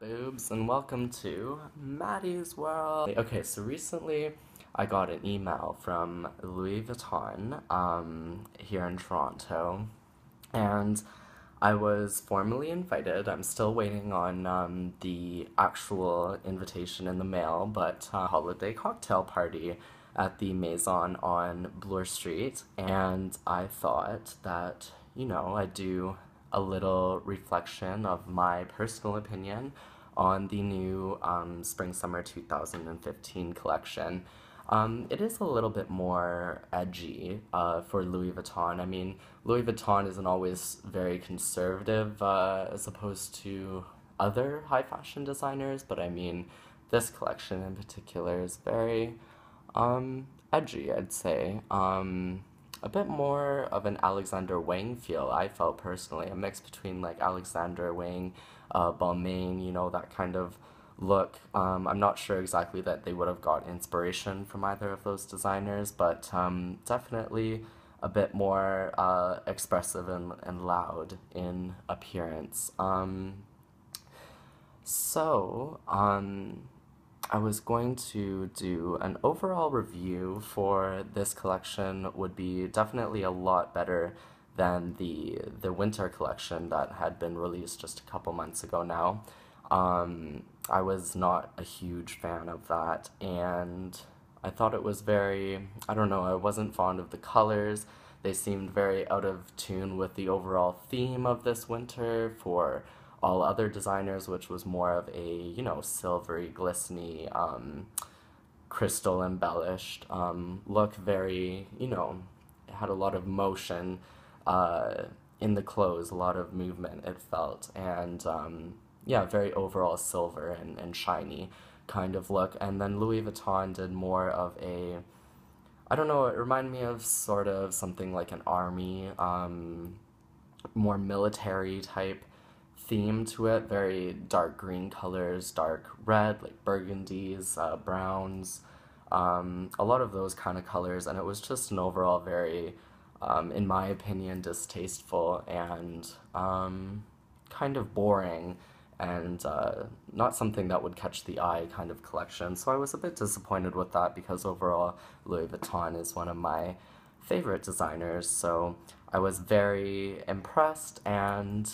boobs, and welcome to Maddie's World. Okay, so recently I got an email from Louis Vuitton here in Toronto, and I was formally invited. I'm still waiting on the actual invitation in the mail, but holiday cocktail party at the Maison on Bloor Street, and I thought that, I'd do a little reflection of my personal opinion on the new Spring-Summer 2015 collection. It is a little bit more edgy for Louis Vuitton. I mean, Louis Vuitton isn't always very conservative as opposed to other high fashion designers, but I mean, this collection in particular is very edgy, I'd say. A bit more of an Alexander Wang feel, I felt personally, a mix between like Alexander Wang, Balmain, that kind of look. I'm not sure exactly that they would have got inspiration from either of those designers, but definitely a bit more expressive and loud in appearance. I was going to do an overall review for this collection. Would be definitely a lot better than the winter collection that had been released just a couple months ago now. I was not a huge fan of that, and I thought it was very, I don't know, I wasn't fond of the colors. They seemed very out of tune with the overall theme of this winter for all other designers, which was more of a, silvery, glistening, crystal embellished look. Very, it had a lot of motion in the clothes, a lot of movement, it felt, and yeah, very overall silver and shiny kind of look. And then Louis Vuitton did more of a, I don't know, it reminded me of sort of something like an army, more military type theme to it. Very dark green colors, dark red, like burgundies, browns, a lot of those kind of colors, and it was just an overall very, in my opinion, distasteful and kind of boring and not something that would catch the eye kind of collection. So I was a bit disappointed with that because overall Louis Vuitton is one of my favorite designers, so I was very impressed and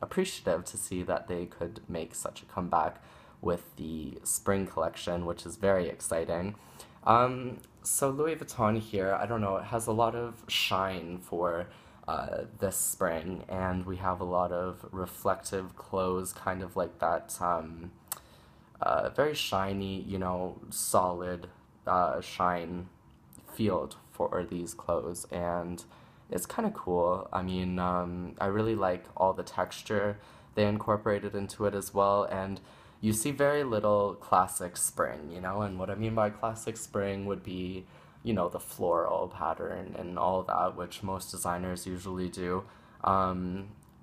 appreciative to see that they could make such a comeback with the spring collection, which is very exciting. So Louis Vuitton here, I don't know, it has a lot of shine for this spring, and we have a lot of reflective clothes, kind of like that very shiny, solid shine field for these clothes, and it's kind of cool. I mean, I really like all the texture they incorporated into it as well, and you see very little classic spring, and what I mean by classic spring would be, the floral pattern and all that, which most designers usually do.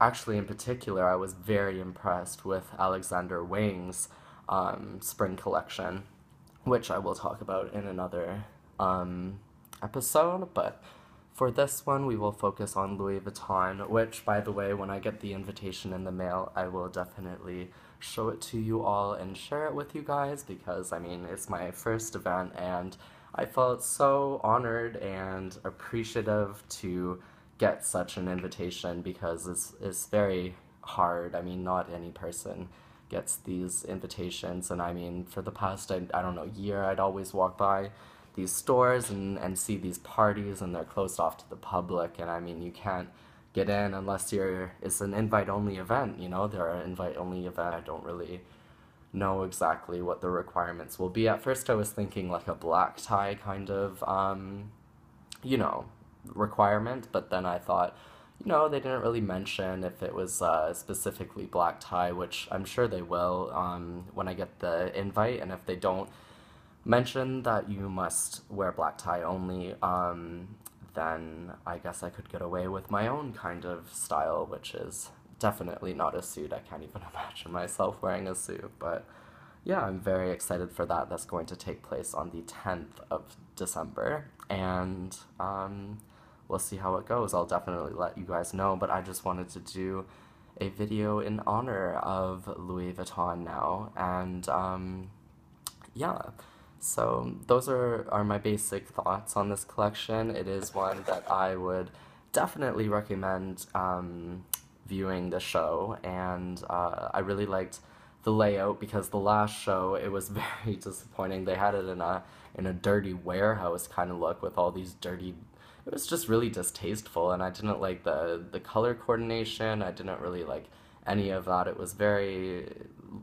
Actually, in particular, I was very impressed with Alexander Wang's spring collection, which I will talk about in another episode, but for this one, we will focus on Louis Vuitton, which, by the way, when I get the invitation in the mail, I will definitely show it to you all and share it with you guys, because, I mean, it's my first event, and I felt so honored and appreciative to get such an invitation, because it's very hard. I mean, not any person gets these invitations, and I mean, for the past, I don't know, year, I'd always walk by these stores and see these parties, and they're closed off to the public, and I mean, you can't get in unless it's an invite-only event, they're an invite-only event. I don't really know exactly what the requirements will be. At first I was thinking like a black tie kind of, requirement, but then I thought, they didn't really mention if it was specifically black tie, which I'm sure they will when I get the invite, and if they don't mention that you must wear black tie only, then I guess I could get away with my own kind of style, which is definitely not a suit. I can't even imagine myself wearing a suit, but yeah, I'm very excited for that. That's going to take place on the 10th of December, and we'll see how it goes. I'll definitely let you guys know, but I just wanted to do a video in honor of Louis Vuitton now, and yeah. So those are my basic thoughts on this collection. It is one that I would definitely recommend viewing the show, and I really liked the layout because the last show it was very disappointing. They had it in a dirty warehouse kind of look with all these dirty. It was just really distasteful, and I didn't like the color coordination. I didn't really like any of that. It was very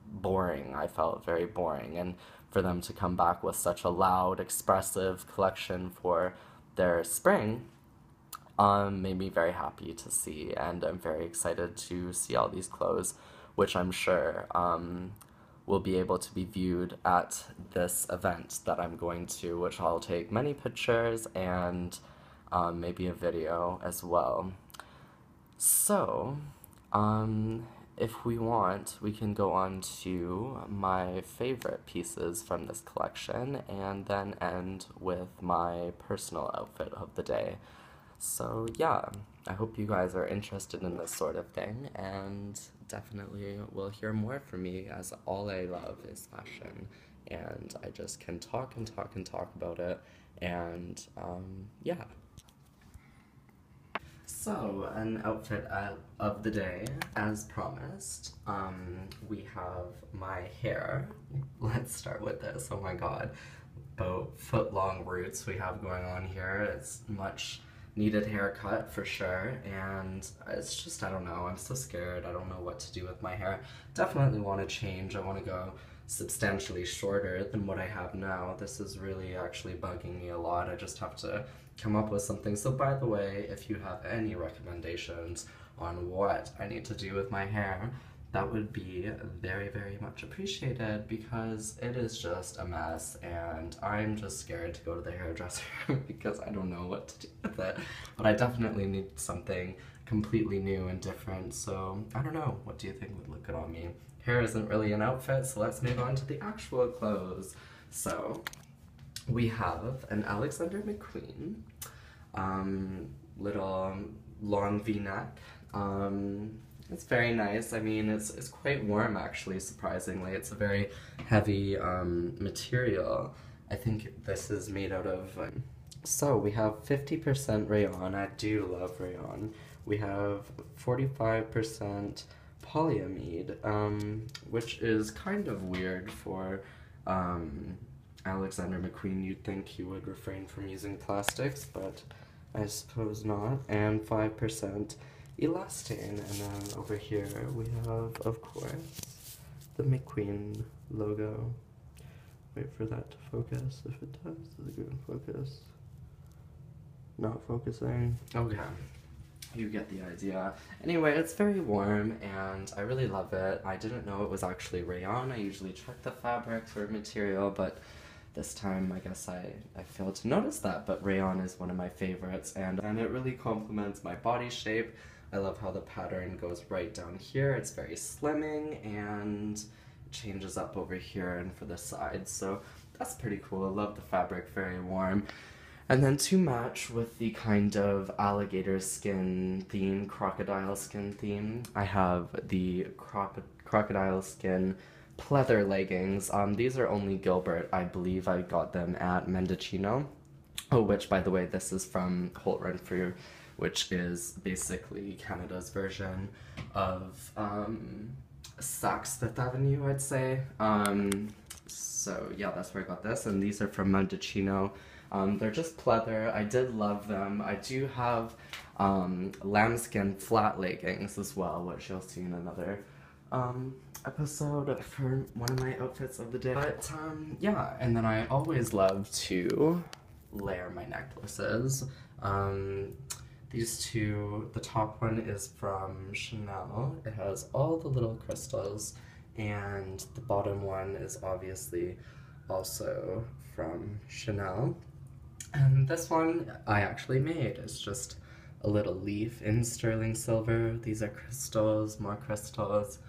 boring. I felt very boring, and for them to come back with such a loud, expressive collection for their spring made me very happy to see, and I'm very excited to see all these clothes, which I'm sure will be able to be viewed at this event that I'm going to, which I'll take many pictures and maybe a video as well. So, if we want, we can go on to my favorite pieces from this collection and then end with my personal outfit of the day. So yeah, I hope you guys are interested in this sort of thing, and definitely will hear more from me, as all I love is fashion, and I just can talk and talk and talk about it, and yeah. So, an outfit of the day, as promised. We have my hair. Let's start with this. Oh my god. About foot-long roots we have going on here. It's much needed haircut for sure, and it's just, I don't know, I'm so scared. I don't know what to do with my hair. Definitely want to change. I want to go substantially shorter than what I have now. This is really actually bugging me a lot. I just have to come up with something. So by the way, if you have any recommendations on what I need to do with my hair, that would be very, very much appreciated, because it is just a mess and I'm just scared to go to the hairdresser because I don't know what to do with it. But I definitely need something completely new and different, so I don't know. What do you think would look good on me? Hair isn't really an outfit, so let's move on to the actual clothes. So, we have an Alexander McQueen, little long V-neck. It's very nice. I mean, it's quite warm actually, surprisingly. It's a very heavy material. I think this is made out of... So we have 50% rayon. I do love rayon. We have 45% polyamide, which is kind of weird for Alexander McQueen. You'd think he would refrain from using plastics, but I suppose not. And 5% elastane. And then over here we have, of course, the McQueen logo. Wait for that to focus. If it does it go focus? Not focusing. Okay. You get the idea. Anyway, it's very warm and I really love it. I didn't know it was actually rayon. I usually check the fabric for material, but this time I guess I failed to notice that. But rayon is one of my favorites, and it really complements my body shape. I love how the pattern goes right down here. It's very slimming and changes up over here and for the sides, so that's pretty cool. I love the fabric, very warm. And then to match with the kind of alligator skin theme, crocodile skin theme, I have the crocodile skin pleather leggings. These are only Gilbert. I believe I got them at Mendocino. Oh, which, by the way, this is from Holt Renfrew, which is basically Canada's version of Saks Fifth Avenue, I'd say. So yeah, that's where I got this, and these are from Mendocino. They're just pleather. I did love them. I do have lambskin flat leggings as well, which you'll see in another episode for one of my outfits of the day. But yeah, and then I always love to layer my necklaces. These two, the top one is from Chanel. It has all the little crystals, and the bottom one is obviously also from Chanel. And this one I actually made. It's just a little leaf in sterling silver. These are crystals, more crystals.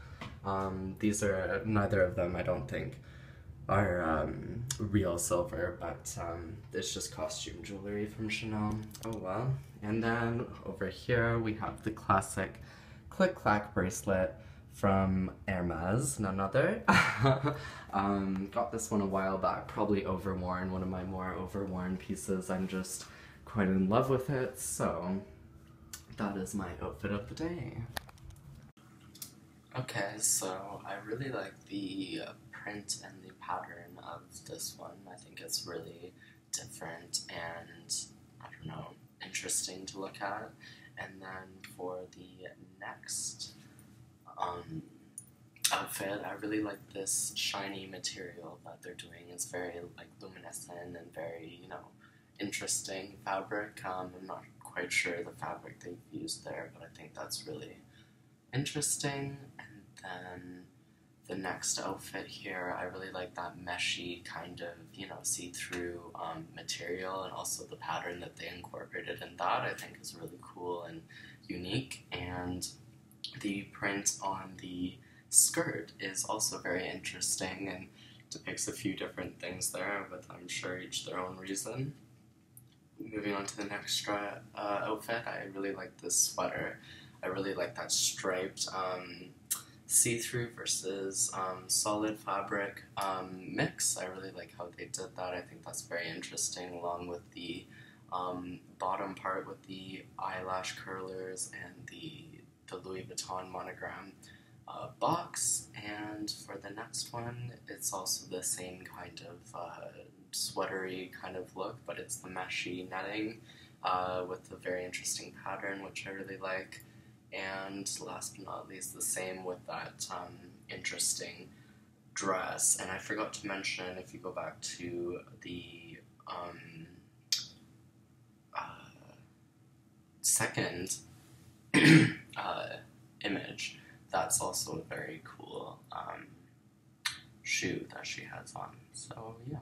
These are, neither of them I don't think are real silver, but it's just costume jewelry from Chanel. Oh well. And then over here we have the classic click-clack bracelet from Hermes, none other. Got this one a while back, probably overworn, one of my more overworn pieces. I'm just quite in love with it, so that is my outfit of the day. Okay, so I really like the print and the pattern of this one. I think it's really different and, I don't know, interesting to look at. And then for the next outfit, I really like this shiny material that they're doing. It's very like luminescent and very, you know, interesting fabric. I'm not quite sure the fabric they've used there, but I think that's really interesting. And then the next outfit here, I really like that meshy kind of, you know, see-through material, and also the pattern that they incorporated in that I think is really cool and unique. And the print on the skirt is also very interesting and depicts a few different things there, but I'm sure each their own reason. Moving on to the next outfit, I really like this sweater. I really like that striped see-through versus solid fabric mix. I really like how they did that. I think that's very interesting, along with the bottom part with the eyelash curlers and the Louis Vuitton monogram box. And for the next one, it's also the same kind of sweatery kind of look, but it's the meshy netting with a very interesting pattern, which I really like. And last but not least, the same with that interesting dress. And I forgot to mention, if you go back to the second image, that's also a very cool shoe that she has on. So yeah.